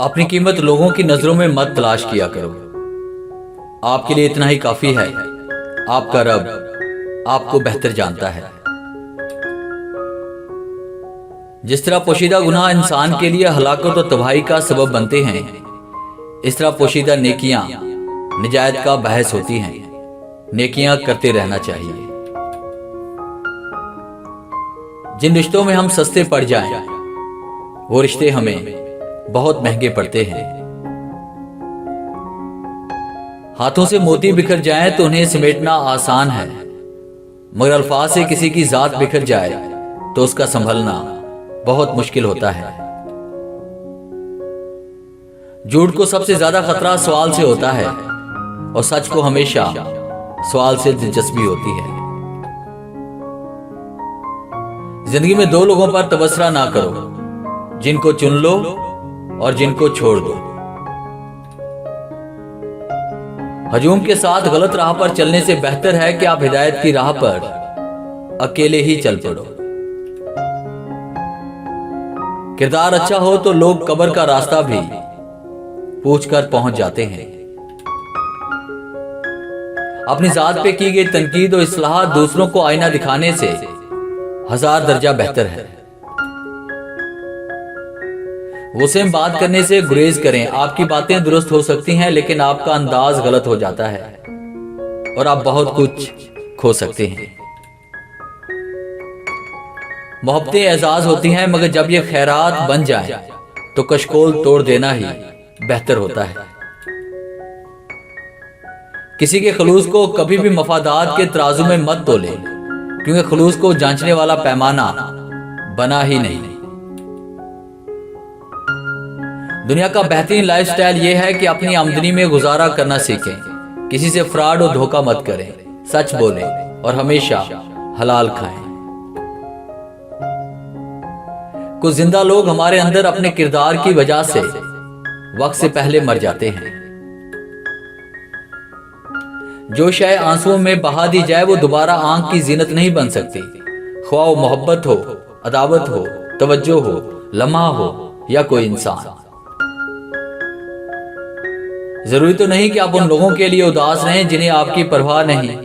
अपनी कीमत लोगों की नजरों में मत तलाश किया करो। आपके लिए इतना ही काफी है। आपका रब आपको बेहतर जानता है। जिस तरह पोशीदा गुनाह इंसान के लिए हलाकत और तबाही का सबब बनते हैं, इस तरह पोशीदा नेकियां निजात का बहस होती हैं। नेकियां करते रहना चाहिए। जिन रिश्तों में हम सस्ते पड़ जाएं, वो रिश्ते हमें बहुत महंगे पड़ते हैं। हाथों से मोती बिखर जाएं तो उन्हें समेटना आसान है, मगर अल्फाज से किसी की जात बिखर जाए तो उसका संभलना बहुत मुश्किल होता है। झूठ को सबसे ज्यादा खतरा सवाल से होता है और सच को हमेशा सवाल से दिलचस्पी होती है। जिंदगी में दो लोगों पर तबसरा ना करो, जिनको चुन लो और जिनको छोड़ दो। हजूम के साथ गलत राह पर चलने से बेहतर है कि आप हिदायत की राह पर अकेले ही चल पड़ो। किरदार अच्छा हो तो लोग कब्र का रास्ता भी पूछकर पहुंच जाते हैं। अपनी जात पे की गई तनकीद और इस्लाह दूसरों को आईना दिखाने से 1000 दर्जा बेहतर है। गुस्से में बात करने से गुरेज करें। आपकी बातें दुरुस्त हो सकती हैं, लेकिन आपका अंदाज गलत हो जाता है और आप बहुत कुछ खो सकते हैं। मोहब्बतें एजाज होती हैं, मगर जब ये खैरात बन जाए तो कशकोल तोड़ देना ही बेहतर होता है। किसी के खलूस को कभी भी मफादात के तराजू में मत तोले, क्योंकि खलूस को जांचने वाला पैमाना बना ही नहीं। दुनिया का बेहतरीन लाइफस्टाइल यह है कि अपनी आमदनी में गुजारा करना सीखें। किसी से फ्रॉड और धोखा मत करें, सच बोलें और हमेशा हलाल खाएं। कुछ जिंदा लोग हमारे अंदर अपने किरदार की वजह से वक्त से पहले मर जाते हैं। जो शय आंसुओं में बहा दी जाए वो दोबारा आंख की जीनत नहीं बन सकती। ख्वाह वो मोहब्बत हो, अदावत हो, तवज्जो हो, लम्हा हो या कोई इंसान। जरूरी तो नहीं कि आप उन लोगों के लिए उदास रहें जिन्हें आपकी परवाह नहीं।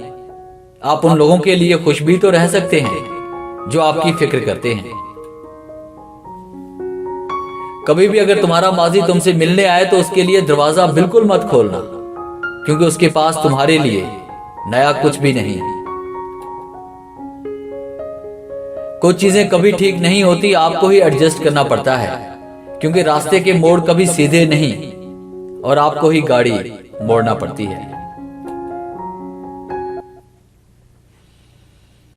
आप उन लोगों के लिए खुश भी तो रह सकते हैं जो आपकी फिक्र करते हैं। कभी भी अगर तुम्हारा माजी तुमसे मिलने आए तो उसके लिए दरवाजा बिल्कुल मत खोलना, क्योंकि उसके पास तुम्हारे लिए नया कुछ भी नहीं। कुछ चीजें कभी ठीक नहीं होती, आपको ही एडजस्ट करना पड़ता है, क्योंकि रास्ते के मोड़ कभी सीधे नहीं और आपको ही गाड़ी मोड़ना पड़ती है।